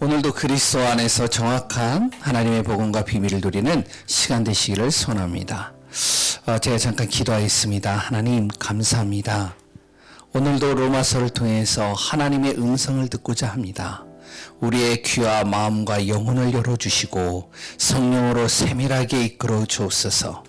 오늘도 그리스도 안에서 정확한 하나님의 복음과 비밀을 누리는 시간 되시기를 소원합니다. 제가 잠깐 기도하겠습니다. 하나님 감사합니다. 오늘도 로마서를 통해서 하나님의 음성을 듣고자 합니다. 우리의 귀와 마음과 영혼을 열어주시고 성령으로 세밀하게 이끌어 주옵소서.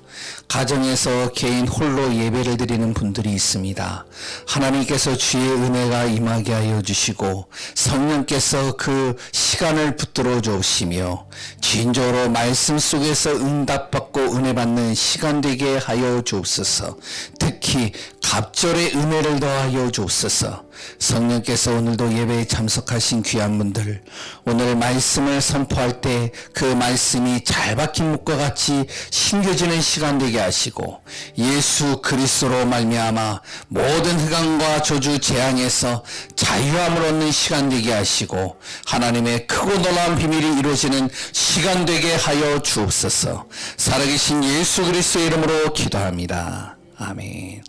가정에서 개인 홀로 예배를 드리는 분들이 있습니다. 하나님께서 주의 은혜가 임하게 하여 주시고 성령께서 그 시간을 붙들어 주시며 진정으로 말씀 속에서 응답받고 은혜 받는 시간 되게 하여 주옵소서. 특히 갑절의 은혜를 더하여 주옵소서. 성령께서 오늘도 예배에 참석하신 귀한 분들, 오늘 말씀을 선포할 때 그 말씀이 잘 박힌 목과 같이 심겨지는 시간 되게 하시고 예수 그리스도로 말미암아 모든 흑암과 저주 재앙에서 자유함을 얻는 시간 되게 하시고 하나님의 크고 놀라운 비밀이 이루어지는 시간 되게 하여 주옵소서. 살아계신 예수 그리스도의 이름으로 기도합니다. 아멘.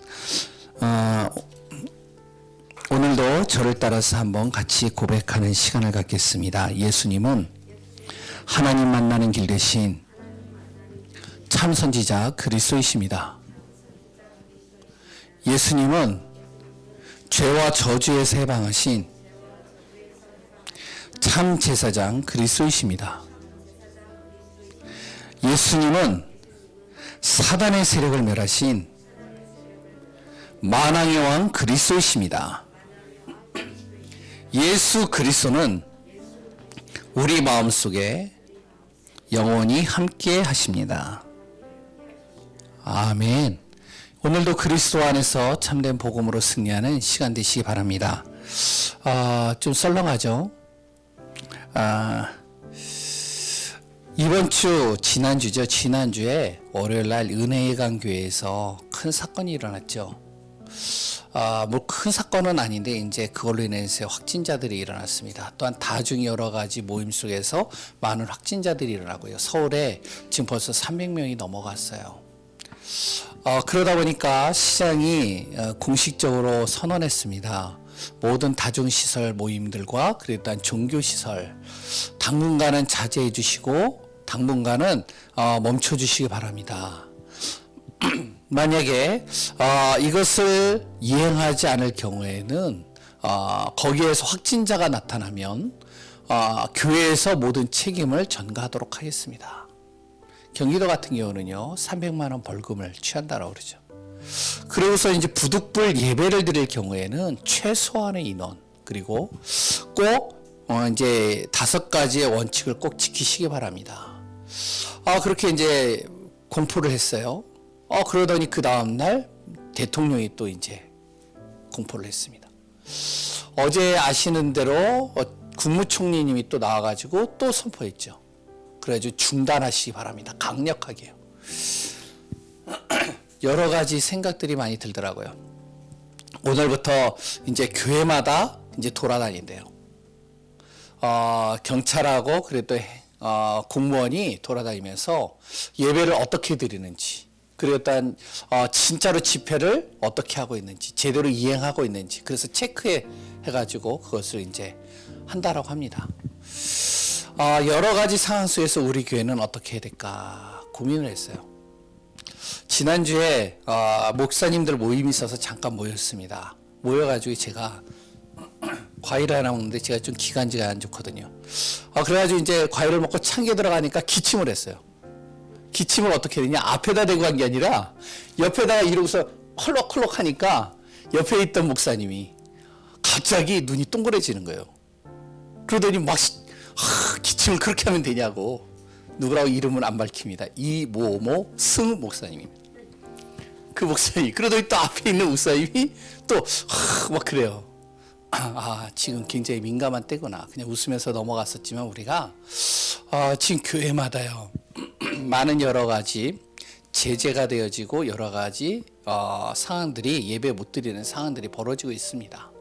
오늘도 저를 따라서 한번 같이 고백하는 시간을 갖겠습니다. 예수님은 하나님 만나는 길 대신 참 선지자 그리스도이십니다. 예수님은 죄와 저주에서 해방하신 참 제사장 그리스도이십니다. 예수님은 사단의 세력을 멸하신 만왕의 왕 그리스도이십니다. 예수 그리스도는 우리 마음속에 영원히 함께 하십니다. 아멘. 오늘도 그리스도 안에서 참된 복음으로 승리하는 시간 되시기 바랍니다. 좀 썰렁하죠? 이번 주 지난주죠. 지난주에 월요일날 은혜의 강교회에서 큰 사건이 일어났죠. 뭐 큰 사건은 아닌데 이제 그걸로 인해서 확진자들이 일어났습니다. 또한 다중 여러 가지 모임 속에서 많은 확진자들이 일어나고요. 서울에 지금 벌써 300명이 넘어갔어요. 그러다 보니까 시장이 공식적으로 선언했습니다. 모든 다중시설 모임들과 일단 종교시설 당분간은 자제해 주시고 당분간은 멈춰 주시기 바랍니다. 만약에 이것을 이행하지 않을 경우에는 거기에서 확진자가 나타나면 교회에서 모든 책임을 전가하도록 하겠습니다. 경기도 같은 경우는요 300만 원 벌금을 취한다라고 그러죠. 그러고서 이제 부득불 예배를 드릴 경우에는 최소한의 인원 그리고 꼭 이제 5가지의 원칙을 꼭 지키시기 바랍니다. 그렇게 이제 공포를 했어요. 그러더니 그 다음날 대통령이 또 이제 공포를 했습니다. 어제 아시는 대로 국무총리님이 또 나와가지고 또 선포했죠. 그래가지고 중단하시기 바랍니다. 강력하게요. 여러 가지 생각들이 많이 들더라고요. 오늘부터 이제 교회마다 이제 돌아다닌대요. 경찰하고 그래도 공무원이 돌아다니면서 예배를 어떻게 드리는지 그리고 일단 진짜로 집회를 어떻게 하고 있는지 제대로 이행하고 있는지 그래서 체크해 가지고 그것을 이제 한다라고 합니다. 여러 가지 상황 속에서 우리 교회는 어떻게 해야 될까 고민을 했어요. 지난주에 목사님들 모임이 있어서 잠깐 모였습니다. 모여가지고 제가 과일을 하나 먹는데 제가 좀 기관지가 안 좋거든요. 그래가지고 이제 과일을 먹고 창에 들어가니까 기침을 했어요. 기침을 어떻게 되냐? 앞에다 대고 한 게 아니라 옆에다가 이러고서 컬럭컬럭 하니까 옆에 있던 목사님이 갑자기 눈이 동그래지는 거예요. 그러더니 막 기침을 그렇게 하면 되냐고. 누구라고 이름은 안 밝힙니다. 이모모 승 목사님입니다. 그 목사님이 그러더니 또 앞에 있는 목사님이 또 막 그래요. 지금 굉장히 민감한 때구나. 그냥 웃으면서 넘어갔었지만 우리가 지금 교회마다요 많은 여러 가지 제재가 되어지고 여러 가지 상황들이 예배 못 드리는 상황들이 벌어지고 있습니다.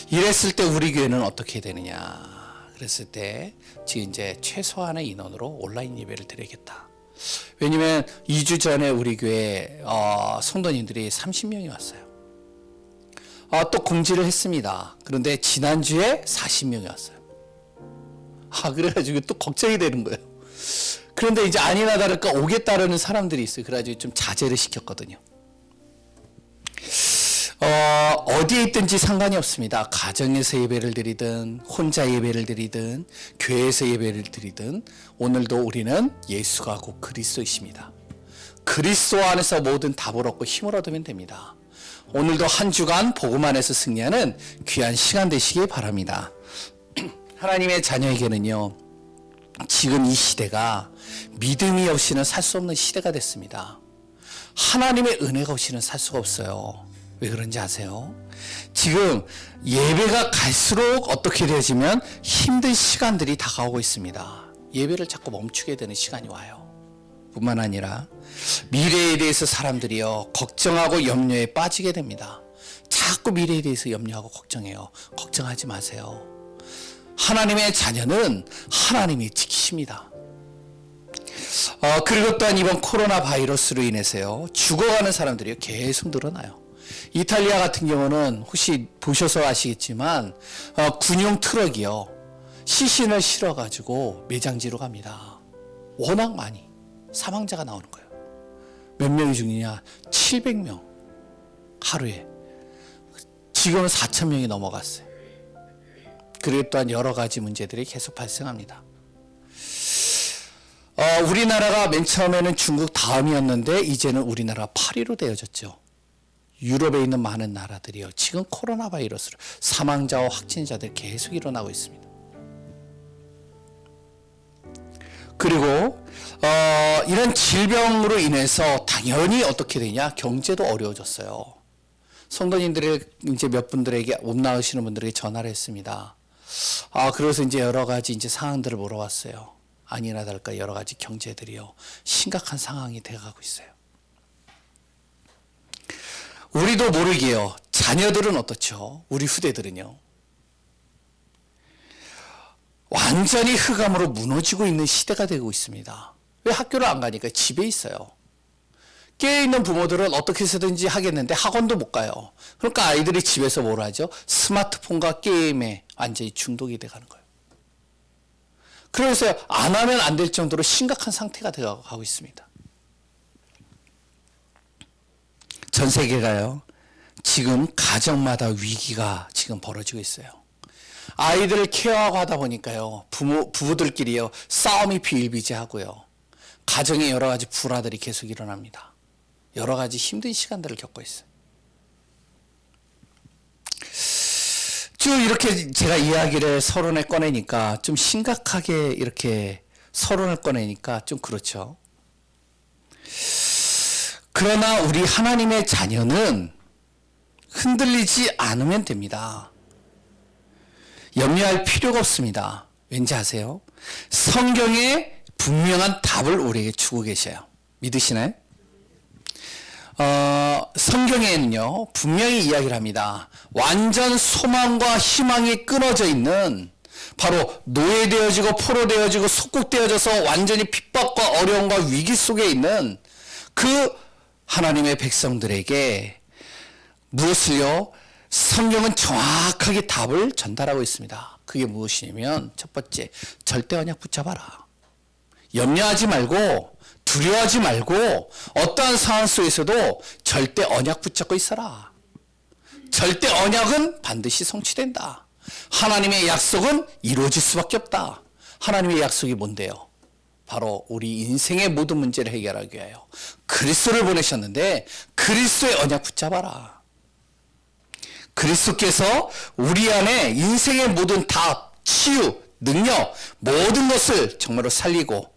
이랬을 때 우리 교회는 어떻게 되느냐? 그랬을 때 지금 이제 최소한의 인원으로 온라인 예배를 드리겠다. 왜냐면 2주 전에 우리 교회 성도님들이 30명이 왔어요. 또 공지를 했습니다. 그런데 지난주에 40명이 왔어요. 그래가지고 또 걱정이 되는 거예요. 그런데 이제 아니나 다를까 오겠다라는 사람들이 있어요. 그래가지고 좀 자제를 시켰거든요. 어디에 있든지 상관이 없습니다. 가정에서 예배를 드리든 혼자 예배를 드리든 교회에서 예배를 드리든 오늘도 우리는 예수가 곧 그리스도이십니다. 그리스도 안에서 모든 답을 얻고 힘을 얻으면 됩니다. 오늘도 한 주간 복음 안에서 승리하는 귀한 시간 되시길 바랍니다. 하나님의 자녀에게는요, 지금 이 시대가 믿음이 없이는 살 수 없는 시대가 됐습니다. 하나님의 은혜가 없이는 살 수가 없어요. 왜 그런지 아세요? 지금 예배가 갈수록 어떻게 되어지면 힘든 시간들이 다가오고 있습니다. 예배를 자꾸 멈추게 되는 시간이 와요. 뿐만 아니라 미래에 대해서 사람들이요, 걱정하고 염려에 빠지게 됩니다. 자꾸 미래에 대해서 염려하고 걱정해요. 걱정하지 마세요. 하나님의 자녀는 하나님이 지키십니다. 그리고 또한 이번 코로나 바이러스로 인해서요, 죽어가는 사람들이 계속 늘어나요. 이탈리아 같은 경우는 혹시 보셔서 아시겠지만 군용 트럭이요, 시신을 실어가지고 매장지로 갑니다. 워낙 많이 사망자가 나오는 거예요. 몇 명이 죽느냐? 700명 하루에. 지금은 4,000명이 넘어갔어요. 그리고 또한 여러 가지 문제들이 계속 발생합니다. 우리나라가 맨 처음에는 중국 다음이었는데 이제는 우리나라 8위로 되어졌죠. 유럽에 있는 많은 나라들이요, 지금 코로나 바이러스로 사망자와 확진자들이 계속 일어나고 있습니다. 그리고 이런 질병으로 인해서 당연히 어떻게 되냐? 경제도 어려워졌어요. 성도님들이 이제 몇 분들에게 못 나으시는 분들에게 전화를 했습니다. 그래서 이제 여러 가지 이제 상황들을 물어봤어요. 아니나 다를까 여러 가지 경제들이요, 심각한 상황이 돼가고 있어요. 우리도 모르게요, 자녀들은 어떻죠? 우리 후대들은요, 완전히 흑암으로 무너지고 있는 시대가 되고 있습니다. 왜 학교를 안 가니까 집에 있어요. 깨어있는 부모들은 어떻게 해서든지 하겠는데 학원도 못 가요. 그러니까 아이들이 집에서 뭘 하죠? 스마트폰과 게임에 완전히 중독이 돼가는 거예요. 그래서 안 하면 안 될 정도로 심각한 상태가 되어가고 있습니다. 전 세계가요, 지금 가정마다 위기가 지금 벌어지고 있어요. 아이들을 케어하고 하다 보니까요, 부부들끼리요, 싸움이 비일비재하고요, 가정에 여러 가지 불화들이 계속 일어납니다. 여러 가지 힘든 시간들을 겪고 있어요. 쭉 이렇게 제가 이야기를 서론에 꺼내니까 좀 심각하게 이렇게 서론을 꺼내니까 좀 그렇죠. 그러나 우리 하나님의 자녀는 흔들리지 않으면 됩니다. 염려할 필요가 없습니다. 왠지 아세요? 성경에 분명한 답을 우리에게 주고 계셔요. 믿으시나요? 성경에는요, 분명히 이야기를 합니다. 완전 소망과 희망이 끊어져 있는, 바로 노예되어지고 포로되어지고 속국되어져서 완전히 핍박과 어려움과 위기 속에 있는 그 하나님의 백성들에게 무엇을요? 성경은 정확하게 답을 전달하고 있습니다. 그게 무엇이냐면, 첫 번째, 절대 언약 붙잡아라. 염려하지 말고, 두려워하지 말고, 어떠한 상황 속에서도 절대 언약 붙잡고 있어라. 절대 언약은 반드시 성취된다. 하나님의 약속은 이루어질 수밖에 없다. 하나님의 약속이 뭔데요? 바로 우리 인생의 모든 문제를 해결하기 위하여 그리스도를 보내셨는데, 그리스도의 언약 붙잡아라. 그리스도께서 우리 안에 인생의 모든 답, 치유, 능력, 모든 것을 정말로 살리고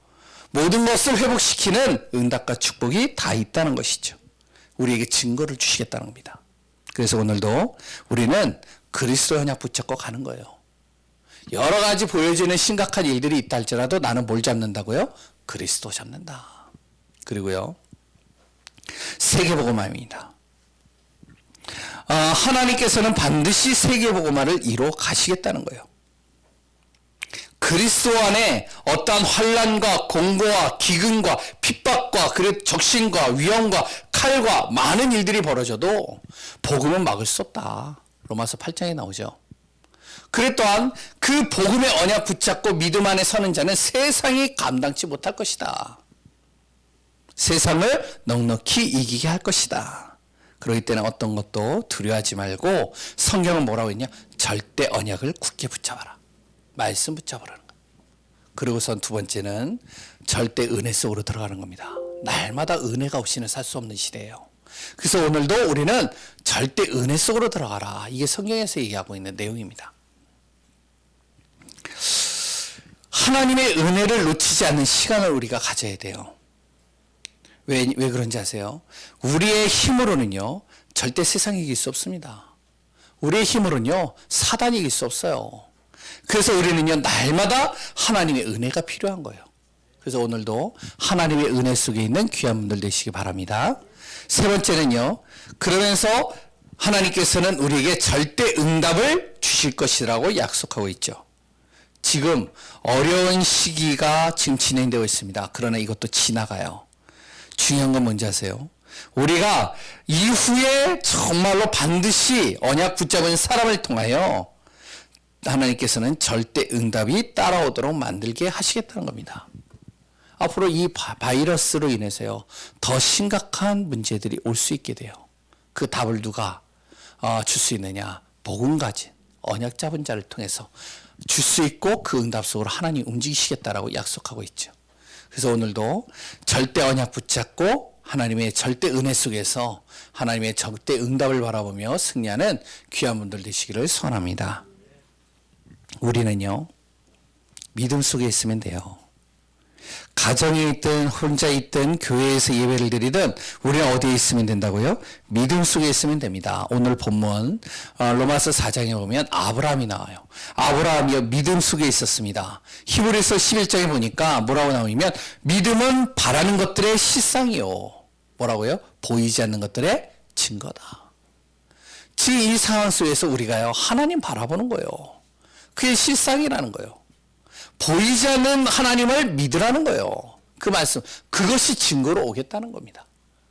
모든 것을 회복시키는 응답과 축복이 다 있다는 것이죠. 우리에게 증거를 주시겠다는 겁니다. 그래서 오늘도 우리는 그리스도 언약 붙잡고 가는 거예요. 여러 가지 보여지는 심각한 일들이 있다 할지라도 나는 뭘 잡는다고요? 그리스도 잡는다. 그리고요, 세계복음화입니다. 하나님께서는 반드시 세계복음화를 이루어 가시겠다는 거예요. 그리스도 안에 어떠한 환난과 공고와 기근과 핍박과 그리고 적신과 위험과 칼과 많은 일들이 벌어져도 복음은 막을 수 없다. 로마서 8장에 나오죠. 그래 또한 그 복음의 언약 붙잡고 믿음 안에 서는 자는 세상이 감당치 못할 것이다. 세상을 넉넉히 이기게 할 것이다. 그러기 때문에 어떤 것도 두려워하지 말고 성경은 뭐라고 했냐? 절대 언약을 굳게 붙잡아라. 말씀 붙잡으라는 거예요. 그리고선 두 번째는 절대 은혜 속으로 들어가는 겁니다. 날마다 은혜가 없이는 살 수 없는 시대예요. 그래서 오늘도 우리는 절대 은혜 속으로 들어가라. 이게 성경에서 얘기하고 있는 내용입니다. 하나님의 은혜를 놓치지 않는 시간을 우리가 가져야 돼요. 왜 그런지 아세요? 우리의 힘으로는요, 절대 세상이 이길 수 없습니다. 우리의 힘으로는요, 사단이 이길 수 없어요. 그래서 우리는요, 날마다 하나님의 은혜가 필요한 거예요. 그래서 오늘도 하나님의 은혜 속에 있는 귀한 분들 되시기 바랍니다. 세 번째는요, 그러면서 하나님께서는 우리에게 절대 응답을 주실 것이라고 약속하고 있죠. 지금 어려운 시기가 지금 진행되고 있습니다. 그러나 이것도 지나가요. 중요한 건 뭔지 아세요? 우리가 이후에 정말로 반드시 언약 붙잡은 사람을 통하여 하나님께서는 절대 응답이 따라오도록 만들게 하시겠다는 겁니다. 앞으로 이 바이러스로 인해서요, 더 심각한 문제들이 올 수 있게 돼요. 그 답을 누가 줄 수 있느냐? 복음 가진 언약 잡은 자를 통해서 줄 수 있고 그 응답 속으로 하나님 움직이시겠다라고 약속하고 있죠. 그래서 오늘도 절대 언약 붙잡고 하나님의 절대 은혜 속에서 하나님의 절대 응답을 바라보며 승리하는 귀한 분들 되시기를 소원합니다. 우리는요, 믿음 속에 있으면 돼요. 가정에 있든 혼자 있든 교회에서 예배를 드리든 우리는 어디에 있으면 된다고요? 믿음 속에 있으면 됩니다. 오늘 본문 로마서 4장에 보면 아브라함이 나와요. 아브라함이 믿음 속에 있었습니다. 히브리서 11장에 보니까 뭐라고 나오냐면 믿음은 바라는 것들의 실상이요. 뭐라고요? 보이지 않는 것들의 증거다. 지금 이 상황 속에서 우리가요, 하나님 바라보는 거예요. 그게 실상이라는 거예요. 보이지 않는 하나님을 믿으라는 거예요. 그 말씀, 그것이 증거로 오겠다는 겁니다.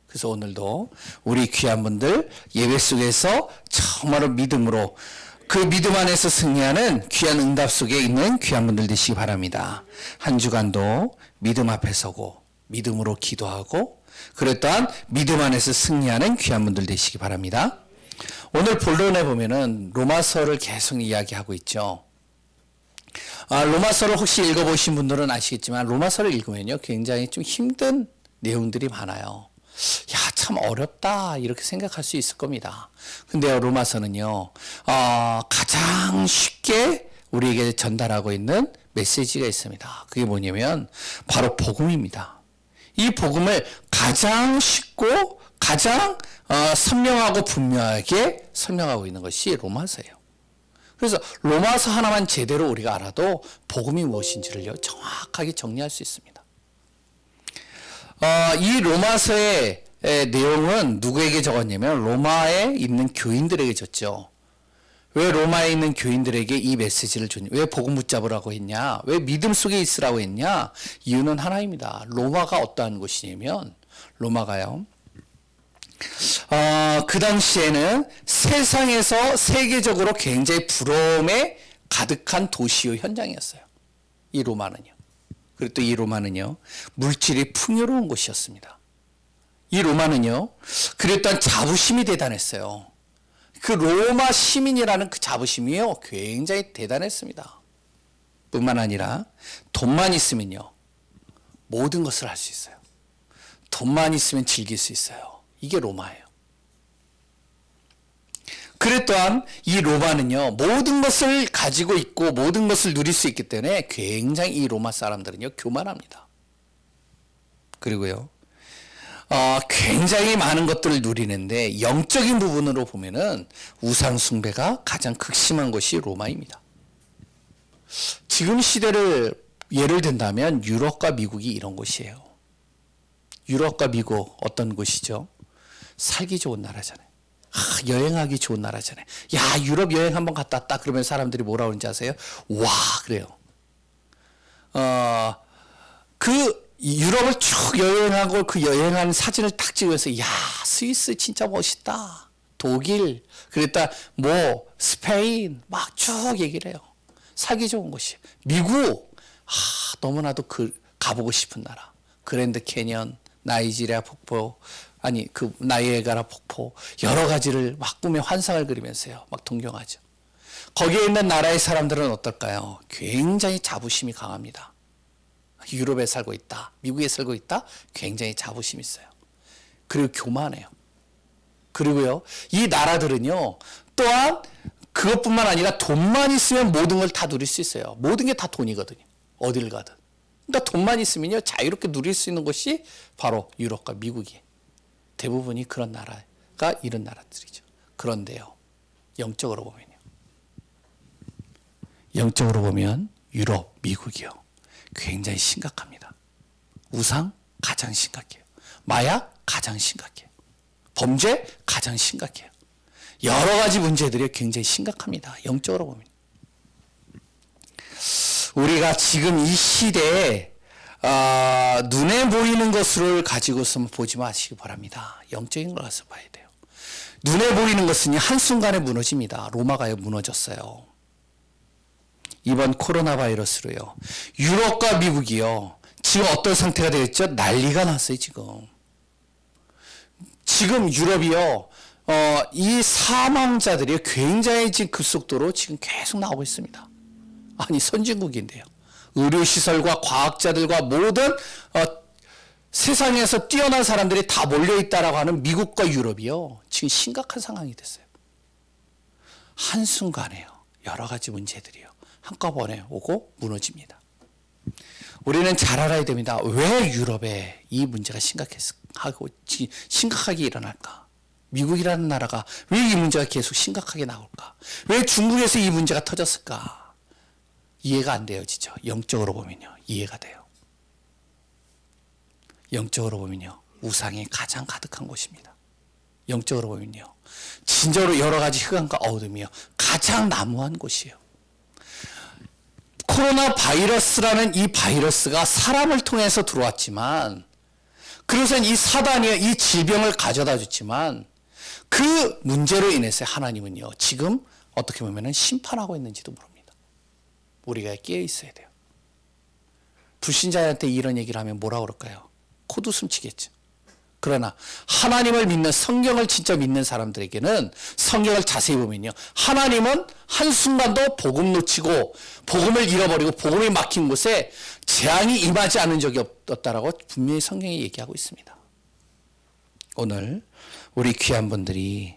그래서 오늘도 우리 귀한 분들 예배 속에서 정말로 믿음으로 그 믿음 안에서 승리하는 귀한 응답 속에 있는 귀한 분들 되시기 바랍니다. 한 주간도 믿음 앞에 서고 믿음으로 기도하고 그래 또한 믿음 안에서 승리하는 귀한 분들 되시기 바랍니다. 오늘 본론에 보면은 로마서를 계속 이야기하고 있죠. 로마서를 혹시 읽어보신 분들은 아시겠지만 로마서를 읽으면요, 굉장히 좀 힘든 내용들이 많아요. 야, 참 어렵다 이렇게 생각할 수 있을 겁니다. 근데 로마서는요, 가장 쉽게 우리에게 전달하고 있는 메시지가 있습니다. 그게 뭐냐면 바로 복음입니다. 이 복음을 가장 쉽고 가장 선명하고 분명하게 설명하고 있는 것이 로마서예요. 그래서 로마서 하나만 제대로 우리가 알아도 복음이 무엇인지를 정확하게 정리할 수 있습니다. 이 로마서의 내용은 누구에게 적었냐면 로마에 있는 교인들에게 줬죠. 왜 로마에 있는 교인들에게 이 메시지를 줬냐? 왜 복음 붙잡으라고 했냐? 왜 믿음 속에 있으라고 했냐? 이유는 하나입니다. 로마가 어떠한 곳이냐면 로마가요, 그 당시에는 세상에서 세계적으로 굉장히 부러움에 가득한 도시요 현장이었어요. 이 로마는요. 그리고 또 이 로마는요, 물질이 풍요로운 곳이었습니다. 이 로마는요, 그랬던 자부심이 대단했어요. 그 로마 시민이라는 그 자부심이요, 굉장히 대단했습니다. 뿐만 아니라 돈만 있으면요, 모든 것을 할 수 있어요. 돈만 있으면 즐길 수 있어요. 이게 로마예요. 그래 또한 이 로마는요, 모든 것을 가지고 있고 모든 것을 누릴 수 있기 때문에 굉장히 이 로마 사람들은요, 교만합니다. 그리고요, 굉장히 많은 것들을 누리는데 영적인 부분으로 보면은 우상 숭배가 가장 극심한 것이 로마입니다. 지금 시대를 예를 든다면 유럽과 미국이 이런 곳이에요. 유럽과 미국 어떤 곳이죠? 살기 좋은 나라잖아요. 여행하기 좋은 나라잖아요. 야, 유럽 여행 한번 갔다 왔다 그러면 사람들이 뭐라 그러는지 아세요? 와, 그래요. 그 유럽을 쭉 여행하고 그 여행하는 사진을 딱 찍으면서 야, 스위스 진짜 멋있다. 독일, 그랬다 뭐 스페인 막 쭉 얘기를 해요. 살기 좋은 곳이. 미국, 너무나도 가보고 싶은 나라. 그랜드 캐년, 나이지리아 폭포, 아니 그 나이아가라 폭포, 여러 가지를 막 꿈에 환상을 그리면서요. 막 동경하죠. 거기에 있는 나라의 사람들은 어떨까요? 굉장히 자부심이 강합니다. 유럽에 살고 있다, 미국에 살고 있다, 굉장히 자부심 있어요. 그리고 교만해요. 그리고요, 이 나라들은요, 또한 그것뿐만 아니라 돈만 있으면 모든 걸 다 누릴 수 있어요. 모든 게 다 돈이거든요. 어딜 가든. 그러니까 돈만 있으면요, 자유롭게 누릴 수 있는 것이 바로 유럽과 미국이에요. 대부분이 그런 나라가 이런 나라들이죠. 그런데요, 영적으로 보면 유럽, 미국이요, 굉장히 심각합니다. 우상 가장 심각해요. 마약 가장 심각해요. 범죄 가장 심각해요. 여러 가지 문제들이 굉장히 심각합니다. 영적으로 보면. 우리가 지금 이 시대에 눈에 보이는 것을 가지고서 보지 마시기 바랍니다. 영적인 걸 가서 봐야 돼요. 눈에 보이는 것은 한순간에 무너집니다. 로마가 무너졌어요. 이번 코로나 바이러스로요. 유럽과 미국이요. 지금 어떤 상태가 되었죠? 난리가 났어요, 지금. 지금 유럽이요. 이 사망자들이 굉장히 지금 급속도로 지금 계속 나오고 있습니다. 아니, 선진국인데요. 의료시설과 과학자들과 모든 세상에서 뛰어난 사람들이 다 몰려있다라고 하는 미국과 유럽이요. 지금 심각한 상황이 됐어요. 한순간에요. 여러 가지 문제들이요. 한꺼번에 오고 무너집니다. 우리는 잘 알아야 됩니다. 왜 유럽에 이 문제가 심각하게 일어날까? 미국이라는 나라가 왜 이 문제가 계속 심각하게 나올까? 왜 중국에서 이 문제가 터졌을까? 이해가 안 되어지죠. 영적으로 보면요. 이해가 돼요. 영적으로 보면요. 우상이 가장 가득한 곳입니다. 영적으로 보면요. 진짜로 여러 가지 흑암과 어둠이요. 가장 난무한 곳이에요. 코로나 바이러스라는 이 바이러스가 사람을 통해서 들어왔지만, 그래서 이 사단이 이 질병을 가져다 줬지만, 그 문제로 인해서 하나님은요, 지금 어떻게 보면 심판하고 있는지도 모릅니다. 우리가 깨어 있어야 돼요. 불신자한테 이런 얘기를 하면 뭐라 그럴까요? 코웃음 치겠죠. 그러나 하나님을 믿는, 성경을 진짜 믿는 사람들에게는 성경을 자세히 보면요, 하나님은 한순간도 복음 놓치고 복음을 잃어버리고 복음이 막힌 곳에 재앙이 임하지 않은 적이 없다라고 분명히 성경이 얘기하고 있습니다. 오늘 우리 귀한 분들이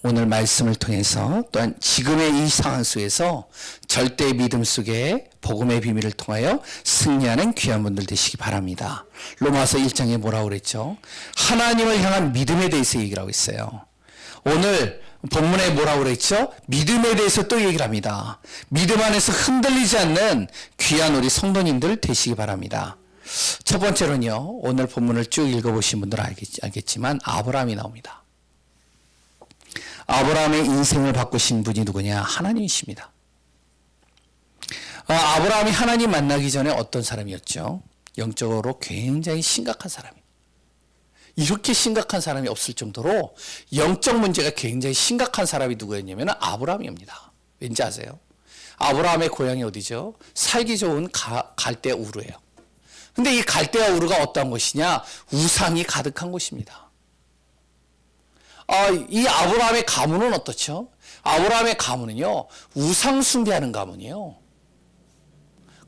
오늘 말씀을 통해서 또한 지금의 이 상황 속에서 절대의 믿음 속에 복음의 비밀을 통하여 승리하는 귀한 분들 되시기 바랍니다. 로마서 1장에 뭐라고 그랬죠? 하나님을 향한 믿음에 대해서 얘기를 하고 있어요. 오늘 본문에 뭐라고 그랬죠? 믿음에 대해서 또 얘기를 합니다. 믿음 안에서 흔들리지 않는 귀한 우리 성도님들 되시기 바랍니다. 첫 번째로는요, 오늘 본문을 쭉 읽어보신 분들은 알겠지만 아브라함이 나옵니다. 아브라함의 인생을 바꾸신 분이 누구냐? 하나님이십니다. 아브라함이 하나님 만나기 전에 어떤 사람이었죠? 영적으로 굉장히 심각한 사람이에요. 이렇게 심각한 사람이 없을 정도로 영적 문제가 굉장히 심각한 사람이 누구였냐면 아브라함입니다. 왠지 아세요? 아브라함의 고향이 어디죠? 살기 좋은 갈대 우르예요. 근데 이 갈대아 우르가 어떤 곳이냐? 우상이 가득한 곳입니다. 이 아브라함의 가문은 어떻죠? 아브라함의 가문은요, 우상 숭배하는 가문이에요.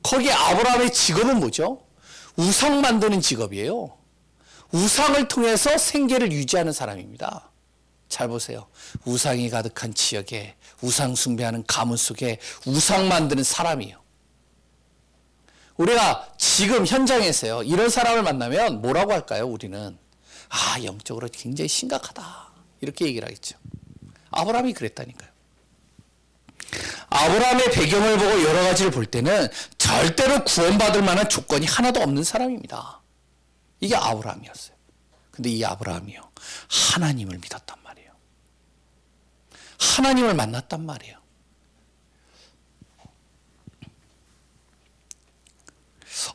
거기 아브라함의 직업은 뭐죠? 우상 만드는 직업이에요. 우상을 통해서 생계를 유지하는 사람입니다. 잘 보세요. 우상이 가득한 지역에, 우상 숭배하는 가문 속에 우상 만드는 사람이에요. 우리가 지금 현장에서요, 이런 사람을 만나면 뭐라고 할까요? 우리는 영적으로 굉장히 심각하다, 이렇게 얘기를 하겠죠. 아브라함이 그랬다니까요. 아브라함의 배경을 보고 여러 가지를 볼 때는 절대로 구원받을 만한 조건이 하나도 없는 사람입니다. 이게 아브라함이었어요. 근데 이 아브라함이요, 하나님을 믿었단 말이에요. 하나님을 만났단 말이에요.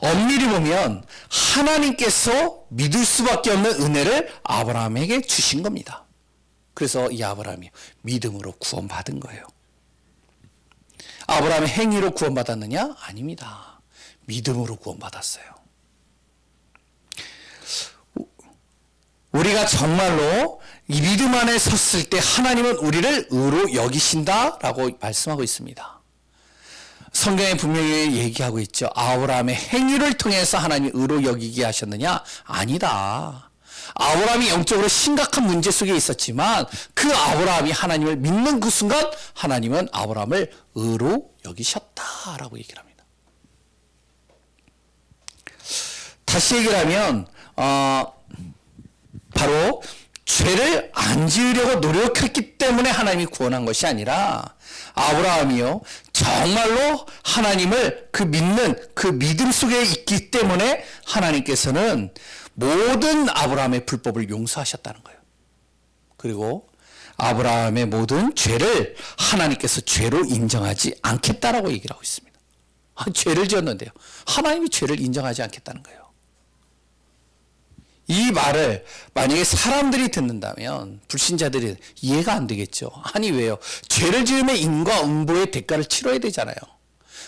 엄밀히 보면 하나님께서 믿을 수밖에 없는 은혜를 아브라함에게 주신 겁니다. 그래서 이 아브라함이 믿음으로 구원받은 거예요. 아브라함의 행위로 구원받았느냐? 아닙니다. 믿음으로 구원받았어요. 우리가 정말로 이 믿음 안에 섰을 때 하나님은 우리를 의로 여기신다라고 말씀하고 있습니다. 성경에 분명히 얘기하고 있죠. 아브라함의 행위를 통해서 하나님이 의로 여기게 하셨느냐? 아니다. 아브라함이 영적으로 심각한 문제 속에 있었지만 그 아브라함이 하나님을 믿는 그 순간 하나님은 아브라함을 의로 여기셨다라고 얘기를 합니다. 다시 얘기를 하면 바로 죄를 안 지으려고 노력했기 때문에 하나님이 구원한 것이 아니라 아브라함이요 정말로 하나님을 그 믿는 그 믿음 속에 있기 때문에 하나님께서는 모든 아브라함의 불법을 용서하셨다는 거예요. 그리고 아브라함의 모든 죄를 하나님께서 죄로 인정하지 않겠다라고 얘기를 하고 있습니다. 죄를 지었는데요. 하나님이 죄를 인정하지 않겠다는 거예요. 이 말을 만약에 사람들이 듣는다면 불신자들이 이해가 안 되겠죠. 아니 왜요? 죄를 지으면 인과 응보의 대가를 치러야 되잖아요.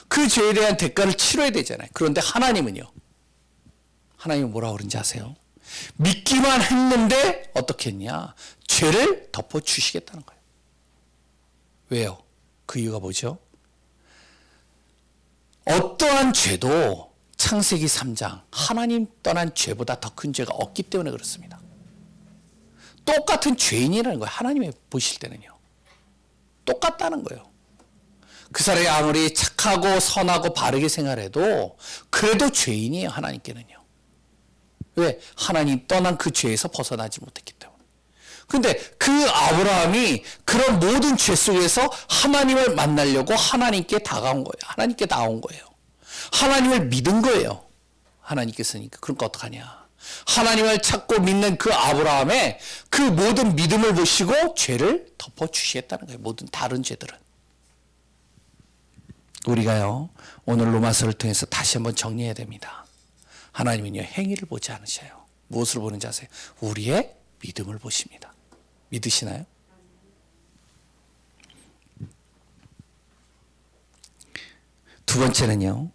그 죄에 대한 대가를 치러야 되잖아요. 그런데 하나님은요. 하나님은 뭐라고 그런지 아세요? 믿기만 했는데 어떻게 했냐? 죄를 덮어주시겠다는 거예요. 왜요? 그 이유가 뭐죠? 어떠한 죄도 창세기 3장 하나님 떠난 죄보다 더 큰 죄가 없기 때문에 그렇습니다. 똑같은 죄인이라는 거예요. 하나님이 보실 때는요. 똑같다는 거예요. 그 사람이 아무리 착하고 선하고 바르게 생활해도 그래도 죄인이에요. 하나님께는요. 왜? 하나님 떠난 그 죄에서 벗어나지 못했기 때문에. 근데 그 아브라함이 그런 모든 죄 속에서 하나님을 만나려고 하나님께 다가온 거예요. 하나님께 나온 거예요. 하나님을 믿은 거예요. 하나님께서니까. 그러니까 어떡하냐. 하나님을 찾고 믿는 그 아브라함의 그 모든 믿음을 보시고 죄를 덮어주시겠다는 거예요. 모든 다른 죄들은. 우리가요 오늘 로마서를 통해서 다시 한번 정리해야 됩니다. 하나님은요 행위를 보지 않으셔요. 무엇을 보는지 아세요? 우리의 믿음을 보십니다. 믿으시나요? 두 번째는요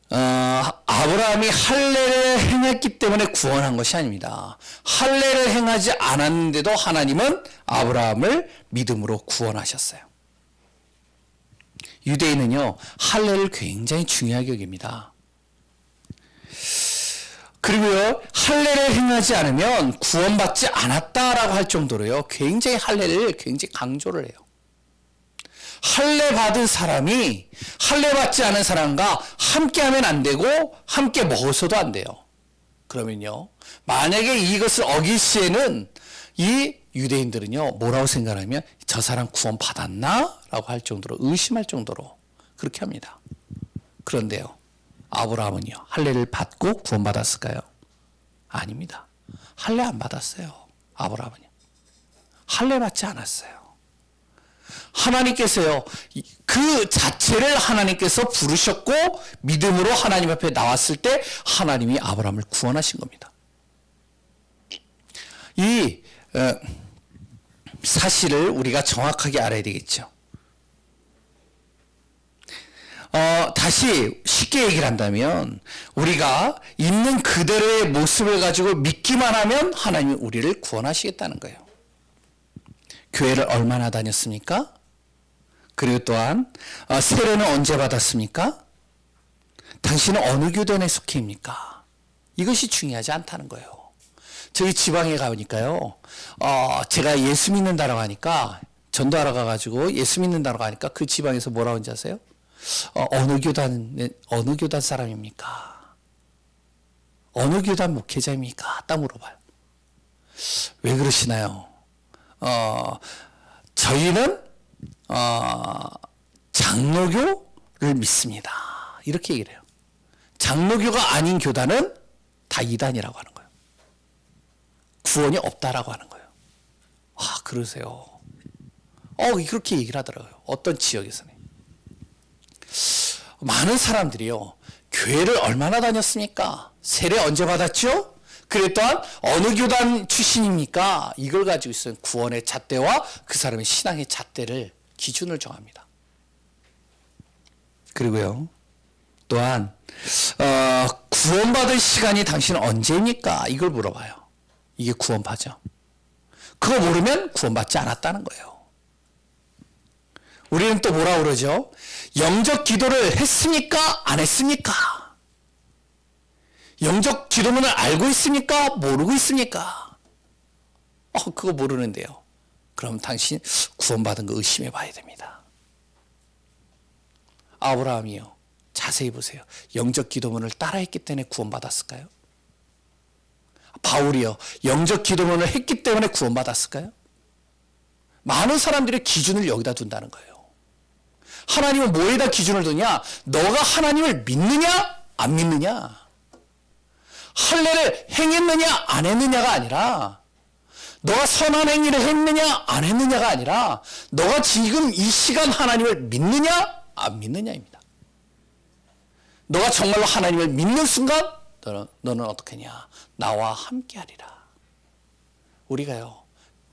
아브라함이 할례를 행했기 때문에 구원한 것이 아닙니다. 할례를 행하지 않았는데도 하나님은 아브라함을 믿음으로 구원하셨어요. 유대인은요 할례를 굉장히 중요하게 여깁니다. 그리고요 할례를 행하지 않으면 구원받지 않았다라고 할 정도로요 굉장히 할례를 굉장히 강조를 해요. 할례 받은 사람이 할례 받지 않은 사람과 함께 하면 안 되고 함께 먹어서도 안 돼요. 그러면요 만약에 이것을 어길 시에는 이 유대인들은요 뭐라고 생각하면 저 사람 구원 받았나? 라고 할 정도로 의심할 정도로 그렇게 합니다. 그런데요 아브라함은요 할례를 받고 구원 받았을까요? 아닙니다. 할례 안 받았어요. 아브라함은요 할례 받지 않았어요. 하나님께서요 그 자체를 하나님께서 부르셨고 믿음으로 하나님 앞에 나왔을 때 하나님이 아브라함을 구원하신 겁니다. 이 사실을 우리가 정확하게 알아야 되겠죠. 다시 쉽게 얘기를 한다면 우리가 있는 그대로의 모습을 가지고 믿기만 하면 하나님이 우리를 구원하시겠다는 거예요. 교회를 얼마나 다녔습니까? 그리고 또한 세례는 언제 받았습니까? 당신은 어느 교단에 속해입니까? 이것이 중요하지 않다는 거예요. 저희 지방에 가보니까요 제가 예수 믿는다라고 하니까 전도하러 가가지고 예수 믿는다라고 하니까 그 지방에서 뭐라고 하는지 아세요? 어느 교단 사람입니까? 어느 교단 목회자입니까? 딱 물어봐요. 왜 그러시나요? 저희는 장로교를 믿습니다. 이렇게 얘기를 해요. 장로교가 아닌 교단은 다 이단이라고 하는 거예요. 구원이 없다라고 하는 거예요. 아, 그러세요. 그렇게 얘기를 하더라고요. 어떤 지역에서는. 많은 사람들이요. 교회를 얼마나 다녔습니까? 세례 언제 받았죠? 그래 또한 어느 교단 출신입니까? 이걸 가지고 있어요. 구원의 잣대와 그 사람의 신앙의 잣대를 기준을 정합니다. 그리고요. 또한 구원받을 시간이 당신은 언제입니까? 이걸 물어봐요. 이게 구원파죠. 그거 모르면 구원받지 않았다는 거예요. 우리는 또 뭐라 그러죠? 영적 기도를 했습니까? 안 했습니까? 영적 기도문을 알고 있습니까? 모르고 있습니까? 그거 모르는데요. 그럼 당신 구원받은 거 의심해 봐야 됩니다. 아브라함이요. 자세히 보세요. 영적 기도문을 따라했기 때문에 구원받았을까요? 바울이요. 영적 기도문을 했기 때문에 구원받았을까요? 많은 사람들의 기준을 여기다 둔다는 거예요. 하나님은 뭐에다 기준을 두냐? 너가 하나님을 믿느냐? 안 믿느냐? 할례를 행했느냐? 안 했느냐가 아니라 너가 선한 행위를 했느냐? 안 했느냐가 아니라 너가 지금 이 시간 하나님을 믿느냐? 안 믿느냐입니다. 너가 정말로 하나님을 믿는 순간 너는 어떻게 하냐? 나와 함께 하리라. 우리가요.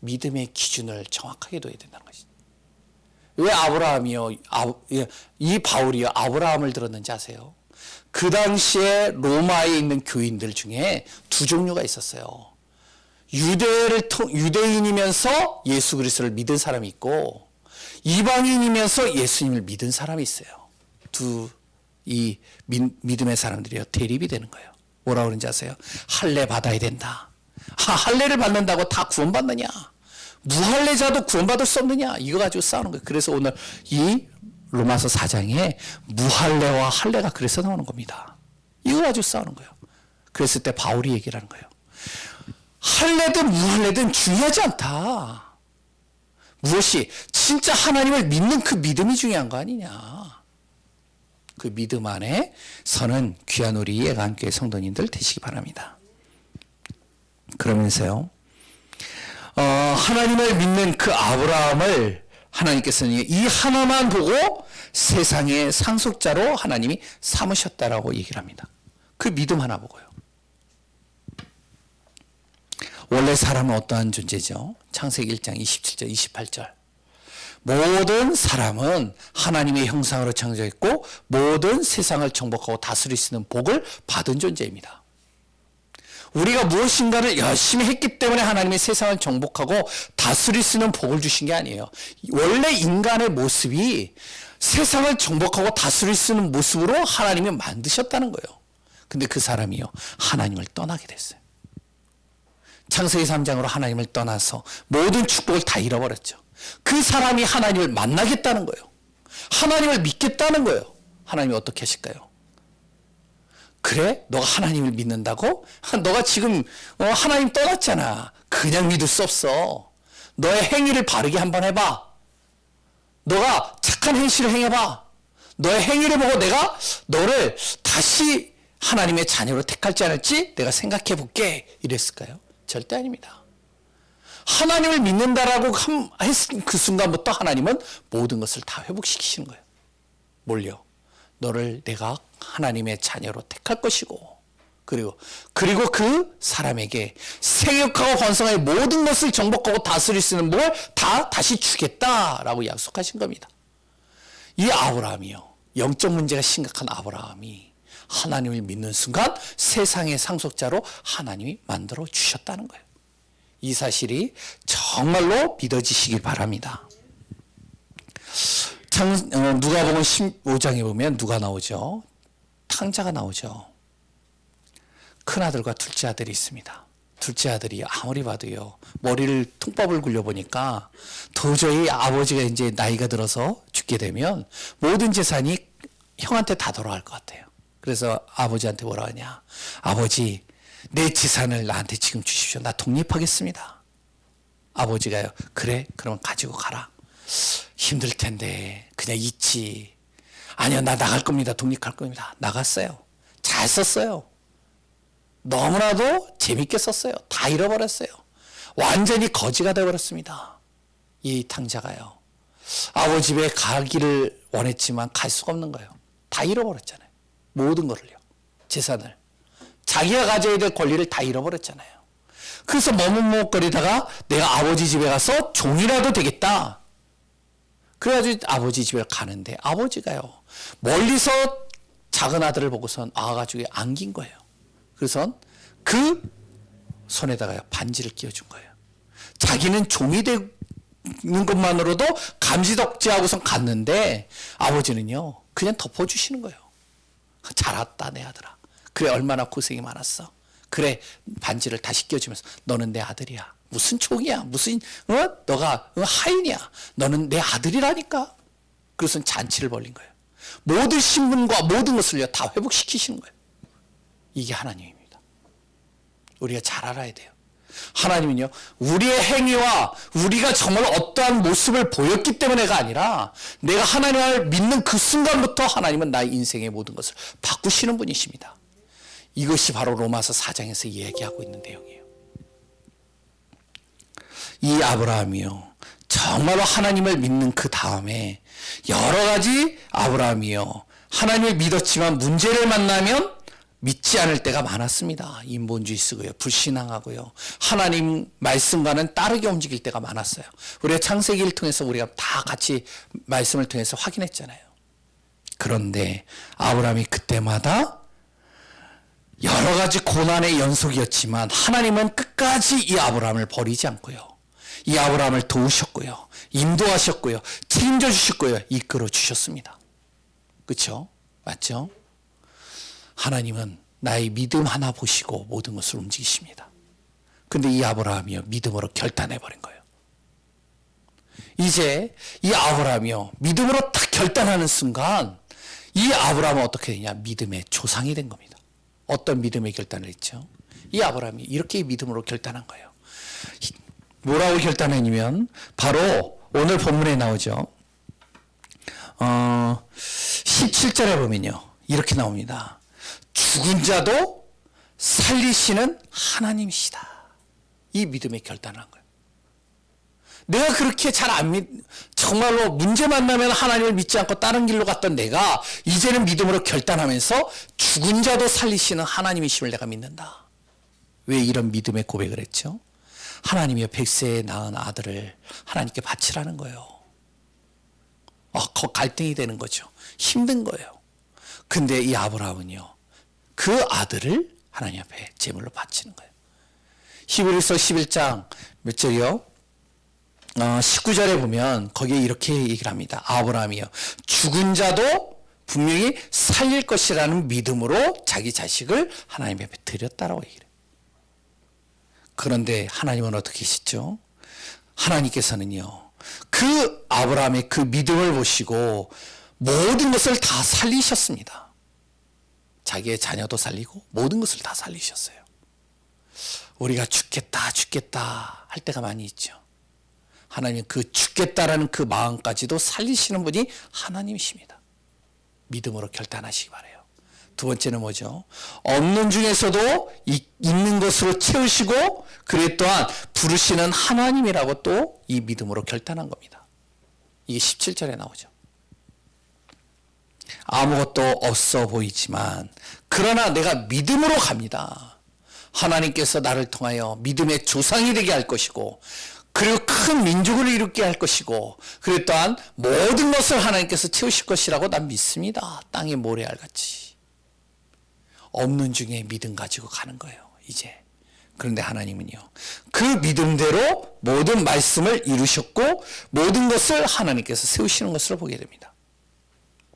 믿음의 기준을 정확하게 둬야 된다는 것이죠. 왜 아브라함이요? 이 바울이요. 아브라함을 들었는지 아세요? 그 당시에 로마에 있는 교인들 중에 두 종류가 있었어요. 유대인이면서 예수 그리스도를 믿은 사람이 있고 이방인이면서 예수님을 믿은 사람이 있어요. 이 믿음의 사람들이요. 대립이 되는 거예요. 뭐라고 그러는지 아세요? 할례 받아야 된다. 할례를 받는다고 다 구원받느냐? 무할례자도 구원받을 수 없느냐? 이거 가지고 싸우는 거예요. 그래서 오늘 이 로마서 4장에 무할례와 할례가 그래서 나오는 겁니다. 이거 가지고 싸우는 거예요. 그랬을 때 바울이 얘기를 하는 거예요. 할례든 무할례든 중요하지 않다. 무엇이 진짜 하나님을 믿는 그 믿음이 중요한 거 아니냐. 그 믿음 안에 서는 귀한 우리 예감교회 성도님들 되시기 바랍니다. 그러면서요. 하나님을 믿는 그 아브라함을 하나님께서는 이 하나만 보고 세상의 상속자로 하나님이 삼으셨다라고 얘기를 합니다. 그 믿음 하나 보고요. 원래 사람은 어떠한 존재죠? 창세기 1장 27절 28절. 모든 사람은 하나님의 형상으로 창조했고 모든 세상을 정복하고 다스릴 수 있는 복을 받은 존재입니다. 우리가 무엇인가를 열심히 했기 때문에 하나님의 세상을 정복하고 다스릴 수 있는 복을 주신 게 아니에요. 원래 인간의 모습이 세상을 정복하고 다스릴 수 있는 모습으로 하나님이 만드셨다는 거예요. 근데 그 사람이요. 하나님을 떠나게 됐어요. 창세기 3장으로 하나님을 떠나서 모든 축복을 다 잃어버렸죠. 그 사람이 하나님을 만나겠다는 거예요. 하나님을 믿겠다는 거예요. 하나님이 어떻게 하실까요? 그래? 너가 하나님을 믿는다고? 너가 지금 하나님 떠났잖아. 그냥 믿을 수 없어. 너의 행위를 바르게 한번 해봐. 너가 착한 행실을 행해봐. 너의 행위를 보고 내가 너를 다시 하나님의 자녀로 택할지 않을지 내가 생각해 볼게. 이랬을까요? 절대 아닙니다. 하나님을 믿는다라고 했을 그 순간부터 하나님은 모든 것을 다 회복시키시는 거예요. 뭘요? 너를 내가 하나님의 자녀로 택할 것이고 그리고 그 사람에게 생육하고 번성하여 모든 것을 정복하고 다스릴 수 있는 복을 다 다시 주겠다라고 약속하신 겁니다. 이 아브라함이요. 영적 문제가 심각한 아브라함이 하나님을 믿는 순간 세상의 상속자로 하나님이 만들어 주셨다는 거예요. 이 사실이 정말로 믿어지시길 바랍니다. 누가복음 15장에 보면 누가 나오죠? 탕자가 나오죠. 큰아들과 둘째 아들이 있습니다. 둘째 아들이 아무리 봐도요. 머리를 통밥을 굴려보니까 도저히 아버지가 이제 나이가 들어서 죽게 되면 모든 재산이 형한테 다 돌아갈 것 같아요. 그래서 아버지한테 뭐라 하냐. 아버지 내 재산을 나한테 지금 주십시오. 나 독립하겠습니다. 아버지가요. 그래? 그러면 가지고 가라. 힘들 텐데 그냥 있지. 아니요. 나 나갈 겁니다. 독립할 겁니다. 나갔어요. 잘 썼어요. 너무나도 재밌게 썼어요. 다 잃어버렸어요. 완전히 거지가 되어버렸습니다. 이 탕자가요. 아버지 집에 가기를 원했지만 갈 수가 없는 거예요. 다 잃어버렸잖아요. 모든 거를요. 재산을. 자기가 가져야 될 권리를 다 잃어버렸잖아요. 그래서 머뭇머뭇거리다가 내가 아버지 집에 가서 종이라도 되겠다. 그래가지고 아버지 집에 가는데 아버지가요, 멀리서 작은 아들을 보고선 와가지고 안긴 거예요. 그래서 그 손에다가 반지를 끼워준 거예요. 자기는 종이 되는 것만으로도 감지덕지하고선 갔는데 아버지는요, 그냥 덮어주시는 거예요. 잘 왔다 내 아들아. 그래, 얼마나 고생이 많았어. 그래, 반지를 다시 끼워주면서 너는 내 아들이야. 무슨 종이야, 무슨 너가 하인이야. 너는 내 아들이라니까. 그래서 잔치를 벌린 거예요. 모든 신분과 모든 것을요 다 회복시키시는 거예요. 이게 하나님입니다. 우리가 잘 알아야 돼요. 하나님은요, 우리의 행위와 우리가 정말 어떠한 모습을 보였기 때문에가 아니라 내가 하나님을 믿는 그 순간부터 하나님은 나의 인생의 모든 것을 바꾸시는 분이십니다. 이것이 바로 로마서 4장에서 이야기하고 있는 내용이에요. 이 아브라함이요, 정말로 하나님을 믿는 그 다음에 여러 가지 아브라함이요, 하나님을 믿었지만 문제를 만나면 믿지 않을 때가 많았습니다. 인본주의 쓰고요, 불신앙하고요, 하나님 말씀과는 다르게 움직일 때가 많았어요. 우리가 창세기를 통해서 우리가 다 같이 말씀을 통해서 확인했잖아요. 그런데 아브라함이 그때마다 여러 가지 고난의 연속이었지만 하나님은 끝까지 이 아브라함을 버리지 않고요, 이 아브라함을 도우셨고요, 인도하셨고요, 책임져 주셨고요, 이끌어 주셨습니다. 그렇죠? 맞죠? 하나님은 나의 믿음 하나 보시고 모든 것을 움직이십니다. 근데 이 아브라함이요, 믿음으로 결단해버린 거예요. 이제 이 아브라함이요, 믿음으로 딱 결단하는 순간 이 아브라함은 어떻게 되냐? 믿음의 조상이 된 겁니다. 어떤 믿음의 결단을 했죠? 이 아브라함이 이렇게 믿음으로 결단한 거예요. 뭐라고 결단했냐면 바로 오늘 본문에 나오죠. 17절에 보면요, 이렇게 나옵니다. 죽은 자도 살리시는 하나님이시다. 이 믿음에 결단한 거예요. 내가 그렇게 잘 안 정말로 문제 만나면 하나님을 믿지 않고 다른 길로 갔던 내가 이제는 믿음으로 결단하면서 죽은 자도 살리시는 하나님이심을 내가 믿는다. 왜 이런 믿음의 고백을 했죠? 하나님이 100세에 낳은 아들을 하나님께 바치라는 거예요. 갈등이 되는 거죠. 힘든 거예요. 근데 이 아브라함은요, 그 아들을 하나님 앞에 제물로 바치는 거예요. 히브리서 11장 몇 절이요? 19절에 보면 거기에 이렇게 얘기를 합니다. 아브라함이요, 죽은 자도 분명히 살릴 것이라는 믿음으로 자기 자식을 하나님 앞에 드렸다라고 얘기를 해요. 그런데 하나님은 어떻게 하시죠? 하나님께서는요, 그 아브라함의 그 믿음을 보시고 모든 것을 다 살리셨습니다. 자기의 자녀도 살리고 모든 것을 다 살리셨어요. 우리가 죽겠다 할 때가 많이 있죠. 하나님은 그 죽겠다라는 그 마음까지도 살리시는 분이 하나님이십니다. 믿음으로 결단하시기 바라요. 두 번째는 뭐죠? 없는 중에서도 있는 것으로 채우시고 그래 또한 부르시는 하나님이라고 또 이 믿음으로 결단한 겁니다. 이게 17절에 나오죠. 아무것도 없어 보이지만 그러나 내가 믿음으로 갑니다. 하나님께서 나를 통하여 믿음의 조상이 되게 할 것이고 그리고 큰 민족을 이루게 할 것이고 그리고 또한 모든 것을 하나님께서 채우실 것이라고 난 믿습니다. 땅의 모래알같이. 없는 중에 믿음 가지고 가는 거예요, 이제. 그런데 하나님은요, 그 믿음대로 모든 말씀을 이루셨고 모든 것을 하나님께서 세우시는 것을 보게 됩니다.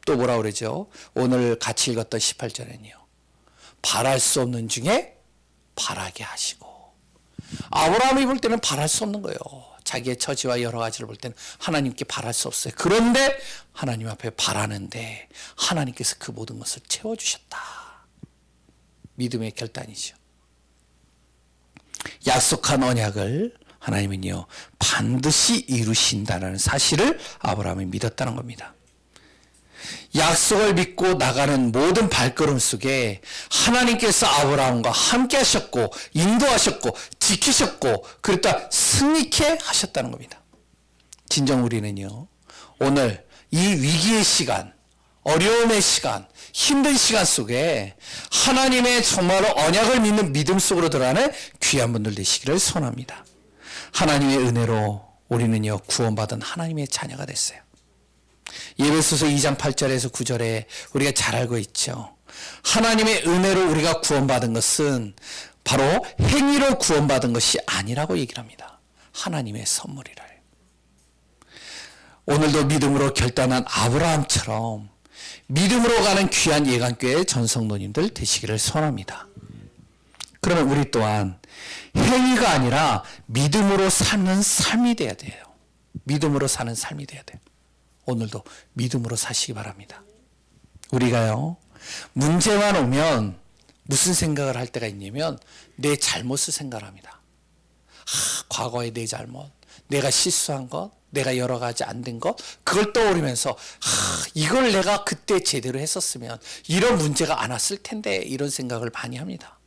또 뭐라 그러죠? 오늘 같이 읽었던 18절에는요, 바랄 수 없는 중에 바라게 하시고. 아브라함이 볼 때는 바랄 수 없는 거예요. 자기의 처지와 여러 가지를 볼 때는 하나님께 바랄 수 없어요. 그런데 하나님 앞에 바라는데 하나님께서 그 모든 것을 채워주셨다. 믿음의 결단이죠. 약속한 언약을 하나님은요, 반드시 이루신다는 사실을 아브라함이 믿었다는 겁니다. 약속을 믿고 나가는 모든 발걸음 속에 하나님께서 아브라함과 함께 하셨고 인도하셨고 지키셨고 그랬다 승리케 하셨다는 겁니다. 진정 우리는요, 오늘 이 위기의 시간, 어려움의 시간, 힘든 시간 속에 하나님의 정말로 언약을 믿는 믿음 속으로 들어가는 귀한 분들 되시기를 소원합니다. 하나님의 은혜로 우리는요, 구원받은 하나님의 자녀가 됐어요. 예배소서 2장 8절에서 9절에 우리가 잘 알고 있죠. 하나님의 은혜로 우리가 구원받은 것은 바로 행위로 구원받은 것이 아니라고 얘기를 합니다. 하나님의 선물이라. 오늘도 믿음으로 결단한 아브라함처럼 믿음으로 가는 귀한 예강교회 전성도님들 되시기를 소원합니다. 그러면 우리 또한 행위가 아니라 믿음으로 사는 삶이 돼야 돼요. 믿음으로 사는 삶이 돼야 돼요. 오늘도 믿음으로 사시기 바랍니다. 우리가요, 문제만 오면 무슨 생각을 할 때가 있냐면 내 잘못을 생각을 합니다. 과거의 내 잘못, 내가 실수한 것, 내가 여러 가지 안 된 것, 그걸 떠오르면서 이걸 내가 그때 제대로 했었으면 이런 문제가 안 왔을 텐데, 이런 생각을 많이 합니다.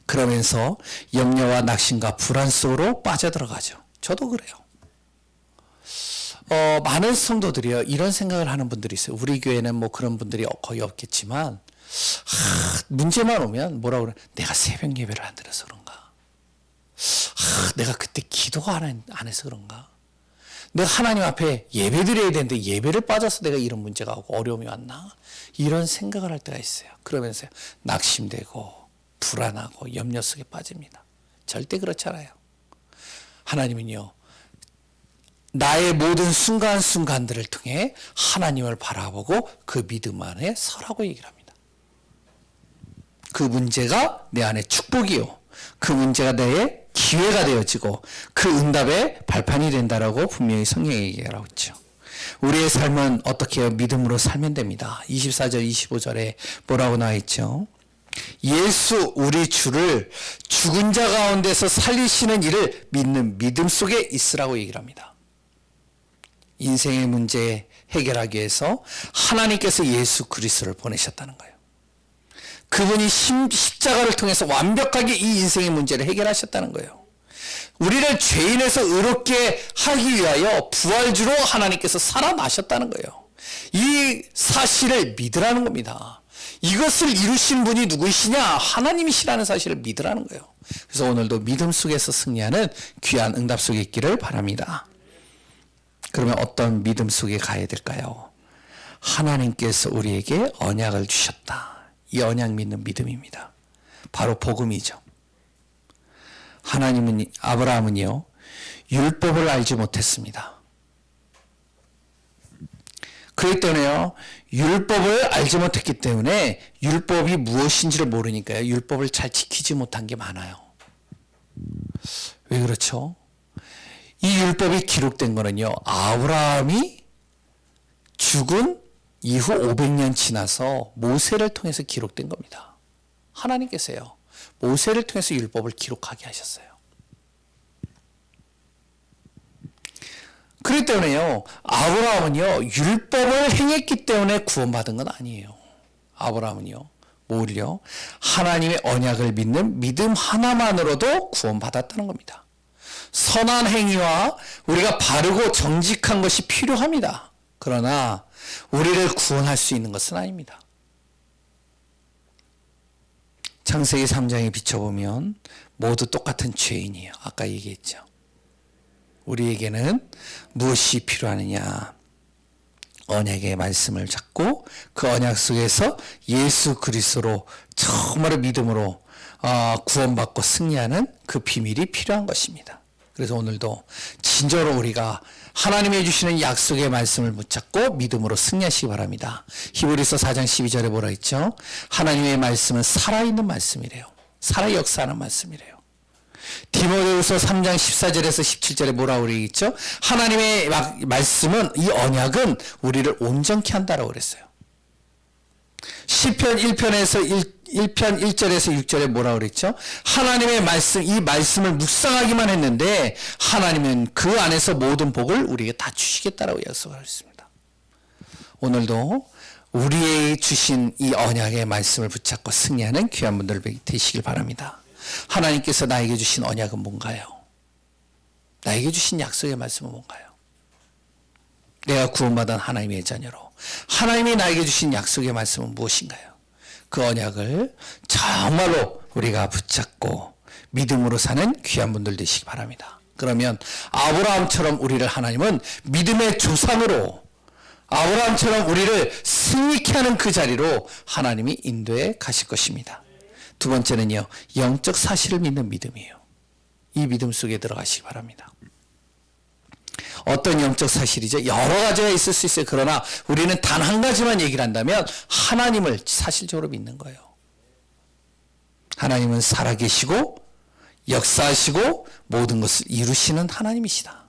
그러면서 염려와 낙심과 불안 속으로 빠져들어가죠. 저도 그래요. 많은 성도들이요, 이런 생각을 하는 분들이 있어요. 우리 교회는 뭐 그런 분들이 거의 없겠지만 문제만 오면 뭐라고 그래? 내가 새벽 예배를 안 드려서 그런가? 내가 그때 기도가 안 해서 그런가? 내가 하나님 앞에 예배 드려야 되는데 예배를 빠져서 내가 이런 문제가 오고 어려움이 왔나? 이런 생각을 할 때가 있어요. 그러면서 낙심되고 불안하고 염려 속에 빠집니다. 절대 그렇지 않아요. 하나님은요, 나의 모든 순간순간들을 통해 하나님을 바라보고 그 믿음 안에 서라고 얘기를 합니다. 그 문제가 내 안에 축복이요, 그 문제가 내 기회가 되어지고 그 응답의 발판이 된다라고 분명히 성경에 얘기하고 있죠. 우리의 삶은 어떻게 해요? 믿음으로 살면 됩니다. 24절 25절에 뭐라고 나와 있죠? 예수 우리 주를 죽은 자 가운데서 살리시는 일을 믿는 믿음 속에 있으라고 얘기를 합니다. 인생의 문제 해결하기 위해서 하나님께서 예수 그리스도를 보내셨다는 거예요. 그분이 십자가를 통해서 완벽하게 이 인생의 문제를 해결하셨다는 거예요. 우리를 죄인에서 의롭게 하기 위하여 부활주로 하나님께서 살아나셨다는 거예요. 이 사실을 믿으라는 겁니다. 이것을 이루신 분이 누구시냐? 하나님이시라는 사실을 믿으라는 거예요. 그래서 오늘도 믿음 속에서 승리하는 귀한 응답 속에 있기를 바랍니다. 그러면 어떤 믿음 속에 가야 될까요? 하나님께서 우리에게 언약을 주셨다. 이 언약 믿는 믿음입니다. 바로 복음이죠. 아브라함은요, 율법을 알지 못했습니다. 그렇기 때문에요, 율법을 알지 못했기 때문에 율법이 무엇인지를 모르니까요, 율법을 잘 지키지 못한 게 많아요. 왜 그렇죠? 이 율법이 기록된 거는요, 아브라함이 죽은 이후 500년 지나서 모세를 통해서 기록된 겁니다. 하나님께서요, 모세를 통해서 율법을 기록하게 하셨어요. 그렇기 때문에요, 아브라함은요, 율법을 행했기 때문에 구원받은 건 아니에요. 아브라함은요, 오히려 하나님의 언약을 믿는 믿음 하나만으로도 구원받았다는 겁니다. 선한 행위와 우리가 바르고 정직한 것이 필요합니다. 그러나 우리를 구원할 수 있는 것은 아닙니다. 창세기 3장에 비춰보면 모두 똑같은 죄인이에요. 아까 얘기했죠. 우리에게는 무엇이 필요하느냐? 언약의 말씀을 잡고 그 언약 속에서 예수 그리스도로 정말로 믿음으로 구원받고 승리하는 그 비밀이 필요한 것입니다. 그래서 오늘도 진정으로 우리가 하나님이 주시는 약속의 말씀을 붙잡고 믿음으로 승리하시기 바랍니다. 히브리서 4장 12절에 뭐라 했죠? 하나님의 말씀은 살아있는 말씀이래요. 살아 역사하는 말씀이래요. 디모데후서 3장 14절에서 17절에 뭐라고 그러겠죠? 하나님의 말씀은, 이 언약은 우리를 온전케 한다라고 그랬어요. 시편 1편 1절에서 6절에 뭐라고 그랬죠? 하나님의 말씀, 이 말씀을 묵상하기만 했는데 하나님은 그 안에서 모든 복을 우리에게 다 주시겠다라고 약속을 했습니다. 오늘도 우리의 주신 이 언약의 말씀을 붙잡고 승리하는 귀한 분들 되시길 바랍니다. 하나님께서 나에게 주신 언약은 뭔가요? 나에게 주신 약속의 말씀은 뭔가요? 내가 구원받은 하나님의 자녀로 하나님이 나에게 주신 약속의 말씀은 무엇인가요? 그 언약을 정말로 우리가 붙잡고 믿음으로 사는 귀한 분들 되시기 바랍니다. 그러면 아브라함처럼 우리를 하나님은 믿음의 조상으로, 아브라함처럼 우리를 승리케 하는 그 자리로 하나님이 인도해 가실 것입니다. 두 번째는요, 영적 사실을 믿는 믿음이에요. 이 믿음 속에 들어가시기 바랍니다. 어떤 영적 사실이죠? 여러 가지가 있을 수 있어요. 그러나 우리는 단 한 가지만 얘기를 한다면 하나님을 사실적으로 믿는 거예요. 하나님은 살아계시고 역사하시고 모든 것을 이루시는 하나님이시다.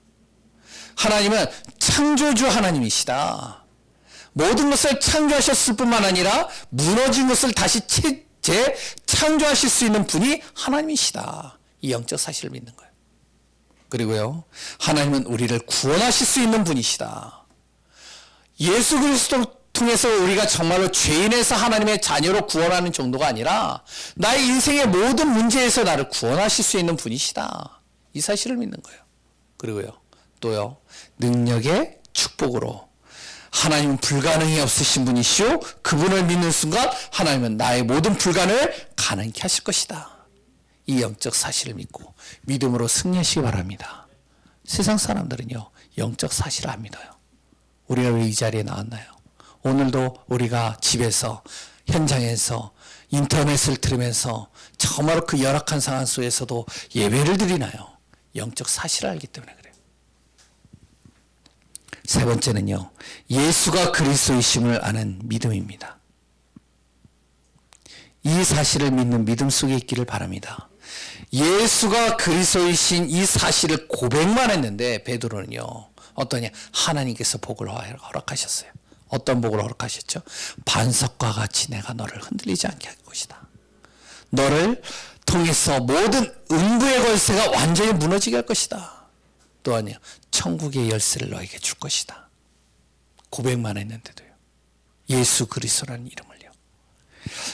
하나님은 창조주 하나님이시다. 모든 것을 창조하셨을 뿐만 아니라 무너진 것을 다시 재창조하실 수 있는 분이 하나님이시다. 이 영적 사실을 믿는 거예요. 그리고요, 하나님은 우리를 구원하실 수 있는 분이시다. 예수 그리스도 통해서 우리가 정말로 죄인에서 하나님의 자녀로 구원하는 정도가 아니라 나의 인생의 모든 문제에서 나를 구원하실 수 있는 분이시다. 이 사실을 믿는 거예요. 그리고요, 또요, 능력의 축복으로 하나님은 불가능이 없으신 분이시오. 그분을 믿는 순간 하나님은 나의 모든 불가능을 가능케 하실 것이다. 이 영적 사실을 믿고 믿음으로 승리하시기 바랍니다. 세상 사람들은요, 영적 사실을 안 믿어요. 우리가 왜 이 자리에 나왔나요? 오늘도 우리가 집에서, 현장에서, 인터넷을 들으면서 정말로 그 열악한 상황 속에서도 예배를 드리나요? 영적 사실을 알기 때문에 그래요. 세 번째는요, 예수가 그리스도이심을 아는 믿음입니다. 이 사실을 믿는 믿음 속에 있기를 바랍니다. 예수가 그리스도이신 이 사실을 고백만 했는데 베드로는요, 어떠냐? 하나님께서 복을 허락하셨어요. 어떤 복을 허락하셨죠? 반석과 같이 내가 너를 흔들리지 않게 할 것이다. 너를 통해서 모든 음부의 권세가 완전히 무너지게 할 것이다. 또한요, 천국의 열쇠를 너에게 줄 것이다. 고백만 했는데도요, 예수 그리스도라는 이름을요,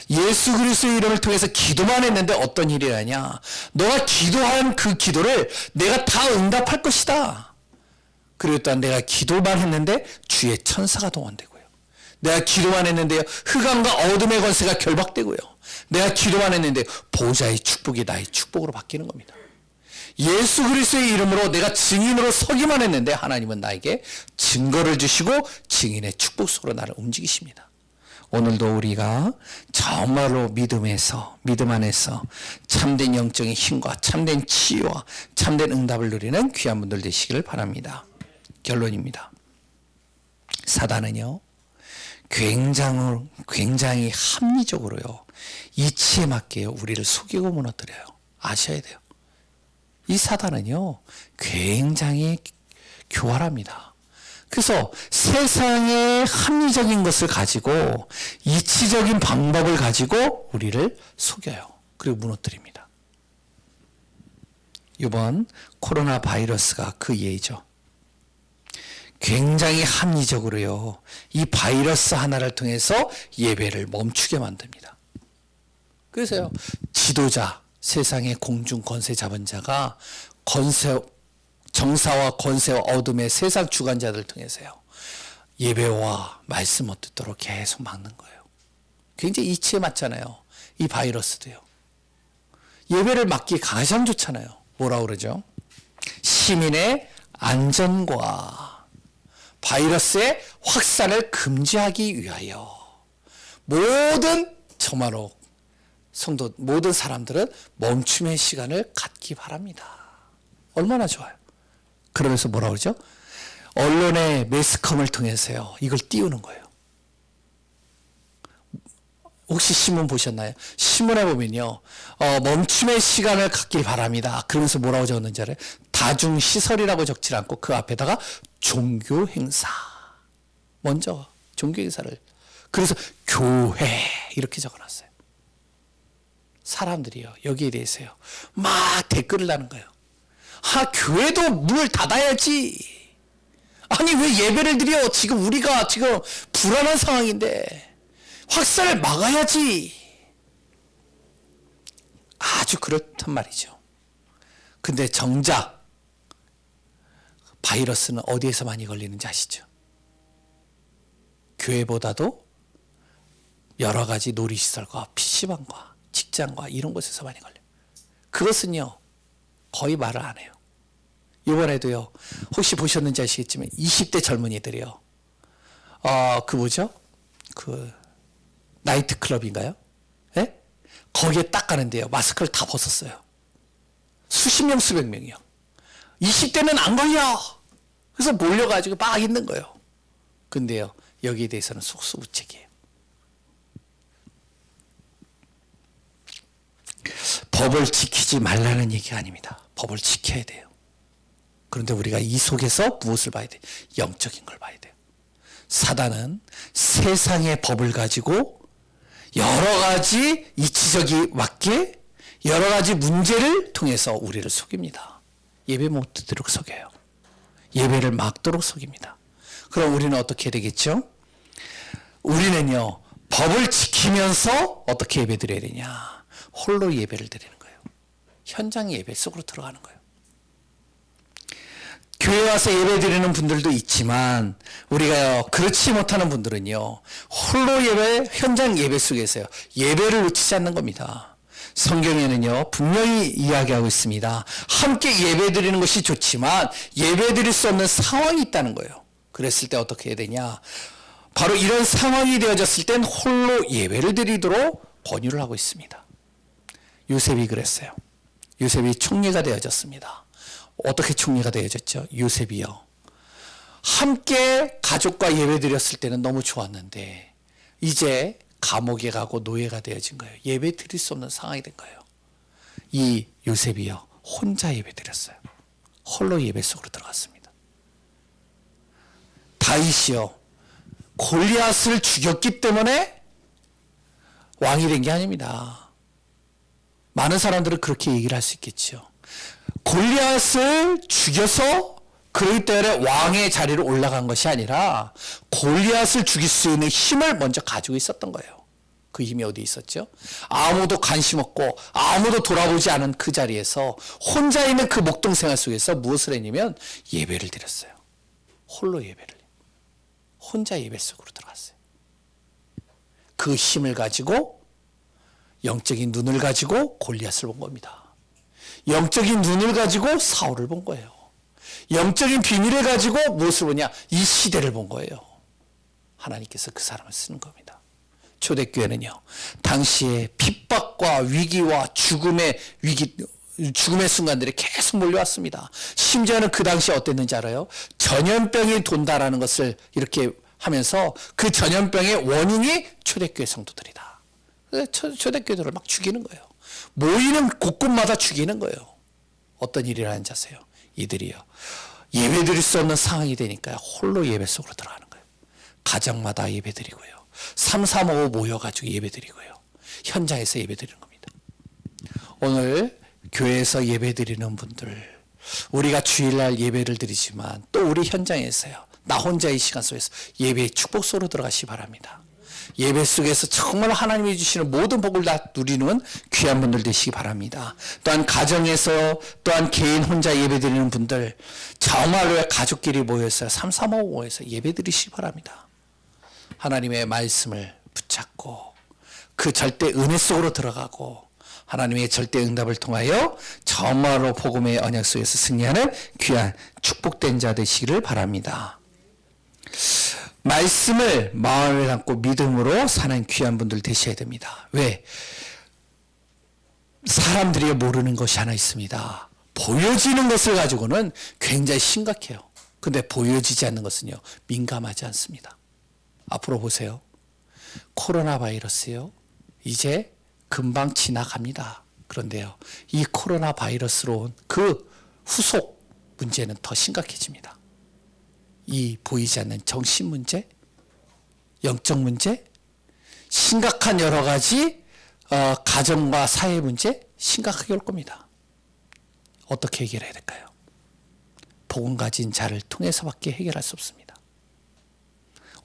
예수 그리스도의 이름을 통해서 기도만 했는데 어떤 일이 하냐? 너가 기도한 그 기도를 내가 다 응답할 것이다. 그리고 또한 내가 기도만 했는데 주의 천사가 동원되고요, 내가 기도만 했는데요, 흑암과 어둠의 권세가 결박되고요, 내가 기도만 했는데 보좌의 축복이 나의 축복으로 바뀌는 겁니다. 예수 그리스도의 이름으로 내가 증인으로 서기만 했는데 하나님은 나에게 증거를 주시고 증인의 축복 속으로 나를 움직이십니다. 오늘도 우리가 정말로 믿음 안에서 참된 영적인 힘과 참된 치유와 참된 응답을 누리는 귀한 분들 되시기를 바랍니다. 결론입니다. 사단은요, 굉장히 합리적으로요, 이치에 맞게 우리를 속이고 무너뜨려요. 아셔야 돼요. 이 사단은요, 굉장히 교활합니다. 그래서 세상의 합리적인 것을 가지고 이치적인 방법을 가지고 우리를 속여요. 그리고 무너뜨립니다. 이번 코로나 바이러스가 그 예죠. 굉장히 합리적으로요, 이 바이러스 하나를 통해서 예배를 멈추게 만듭니다. 그래서요, 지도자, 세상의 공중 권세 잡은 자가 정사와 권세와 어둠의 세상 주관자들을 통해서요, 예배와 말씀 못 듣도록 계속 막는 거예요. 굉장히 이치에 맞잖아요. 이 바이러스도요. 예배를 막기 가장 좋잖아요. 뭐라 그러죠? 시민의 안전과 바이러스의 확산을 금지하기 위하여 정말로 성도 모든 사람들은 멈춤의 시간을 갖기 바랍니다. 얼마나 좋아요. 그러면서 뭐라 그러죠? 언론의 매스컴을 통해서요, 이걸 띄우는 거예요. 혹시 신문 보셨나요? 신문에 보면요, 멈춤의 시간을 갖길 바랍니다. 그러면서 뭐라고 적었는지 알아요? 다중시설이라고 적지 않고 그 앞에다가 종교행사, 먼저 종교행사를, 그래서 교회 이렇게 적어놨어요. 사람들이요, 여기에 대해서요, 막 댓글을 다는 거예요. 교회도 문을 닫아야지. 아니, 왜 예배를 드려? 우리가 지금 불안한 상황인데 확산을 막아야지. 아주 그렇단 말이죠. 근데 정작 바이러스는 어디에서 많이 걸리는지 아시죠? 교회보다도 여러 가지 놀이시설과 PC방과 직장과 이런 곳에서 많이 걸려요. 그것은요, 거의 말을 안 해요. 이번에도요, 혹시 보셨는지 아시겠지만 20대 젊은이들이요, 그 뭐죠? 그 나이트 클럽인가요? 예? 거기에 딱 가는데요, 마스크를 다 벗었어요. 수십 명, 수백 명이요. 20대는 안 걸려. 그래서 몰려가지고 막 있는 거예요. 근데요, 여기에 대해서는 속수무책이에요. 법을 지키지 말라는 얘기가 아닙니다. 법을 지켜야 돼요. 그런데 우리가 이 속에서 무엇을 봐야 돼요? 영적인 걸 봐야 돼요. 사단은 세상의 법을 가지고 여러 가지 이치적이 맞게 여러 가지 문제를 통해서 우리를 속입니다. 예배 못 드도록 속여요. 예배를 막도록 속입니다. 그럼 우리는 어떻게 해야 되겠죠? 우리는요, 법을 지키면서 어떻게 예배 드려야 되냐? 홀로 예배를 드리는 거예요. 현장 예배 속으로 들어가는 거예요. 교회 와서 예배 드리는 분들도 있지만 우리가요, 그렇지 못하는 분들은요, 홀로 예배, 현장 예배 속에서요, 예배를 놓치지 않는 겁니다. 성경에는요, 분명히 이야기하고 있습니다. 함께 예배 드리는 것이 좋지만 예배 드릴 수 없는 상황이 있다는 거예요. 그랬을 때 어떻게 해야 되냐? 바로 이런 상황이 되어졌을 땐 홀로 예배를 드리도록 권유를 하고 있습니다. 요셉이 그랬어요. 요셉이 총리가 되어졌습니다. 어떻게 총리가 되어졌죠? 요셉이요, 함께 가족과 예배 드렸을 때는 너무 좋았는데 이제 감옥에 가고 노예가 되어진 거예요. 예배 드릴 수 없는 상황이 된 거예요. 이 요셉이요, 혼자 예배 드렸어요. 홀로 예배 속으로 들어갔습니다. 다윗이요, 골리앗을 죽였기 때문에 왕이 된 게 아닙니다. 많은 사람들은 그렇게 얘기를 할 수 있겠죠. 골리앗을 죽여서 그러기 때문에 왕의 자리로 올라간 것이 아니라 골리앗을 죽일 수 있는 힘을 먼저 가지고 있었던 거예요. 그 힘이 어디 있었죠? 아무도 관심 없고 아무도 돌아보지 않은 그 자리에서 혼자 있는 그 목동생활 속에서 무엇을 했냐면 예배를 드렸어요. 홀로 예배를. 혼자 예배 속으로 들어갔어요. 그 힘을 가지고, 영적인 눈을 가지고 골리앗을 본 겁니다. 영적인 눈을 가지고 사울을 본 거예요. 영적인 비밀을 가지고 무엇을 보냐? 이 시대를 본 거예요. 하나님께서 그 사람을 쓰는 겁니다. 초대교회는요, 당시에 핍박과 위기와 죽음의 순간들이 계속 몰려왔습니다. 심지어는 그 당시에 어땠는지 알아요? 전염병이 돈다라는 것을 이렇게 하면서 그 전염병의 원인이 초대교회 성도들이다. 초대교회들을 막 죽이는 거예요. 모이는 곳곳마다 죽이는 거예요. 어떤 일이라는지 아세요? 이들이요, 예배 드릴 수 없는 상황이 되니까 홀로 예배 속으로 들어가는 거예요. 가정마다 예배 드리고요, 3, 4, 5 모여가지고 예배 드리고요, 현장에서 예배 드리는 겁니다. 오늘 교회에서 예배 드리는 분들, 우리가 주일날 예배를 드리지만 또 우리 현장에서요, 나 혼자의 시간 속에서 예배의 축복 속으로 들어가시기 바랍니다. 예배 속에서 정말 하나님이 주시는 모든 복을 다 누리는 귀한 분들 되시기 바랍니다. 또한 가정에서, 또한 개인 혼자 예배 드리는 분들, 정말로 가족끼리 모여서 3, 3, 5 모여서 예배 드리시기 바랍니다. 하나님의 말씀을 붙잡고 그 절대 은혜 속으로 들어가고 하나님의 절대 응답을 통하여 정말로 복음의 언약 속에서 승리하는 귀한 축복된 자 되시기를 바랍니다. 말씀을 마음에 담고 믿음으로 사는 귀한 분들 되셔야 됩니다. 왜? 사람들이 모르는 것이 하나 있습니다. 보여지는 것을 가지고는 굉장히 심각해요. 근데 보여지지 않는 것은요, 민감하지 않습니다. 앞으로 보세요. 코로나 바이러스요, 이제 금방 지나갑니다. 그런데요, 이 코로나 바이러스로 온 그 후속 문제는 더 심각해집니다. 이 보이지 않는 정신 문제, 영적 문제, 심각한 여러 가지 가정과 사회 문제 심각하게 올 겁니다. 어떻게 해결해야 될까요? 복음 가진 자를 통해서밖에 해결할 수 없습니다.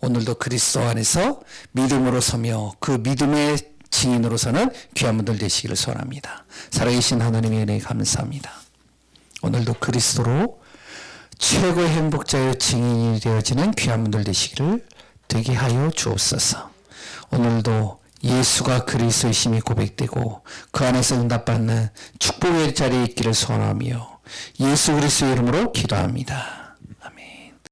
오늘도 그리스도 안에서 믿음으로 서며 그 믿음의 증인으로서는 귀한 분들 되시기를 소원합니다. 살아계신 하나님의 은혜에 감사합니다. 오늘도 그리스도로 최고의 행복자의 증인이 되어지는 귀한 분들 되시기를 되게 하여 주옵소서. 오늘도 예수가 그리스도이심이 고백되고 그 안에서 응답받는 축복의 자리에 있기를 소원하며 예수 그리스도의 이름으로 기도합니다.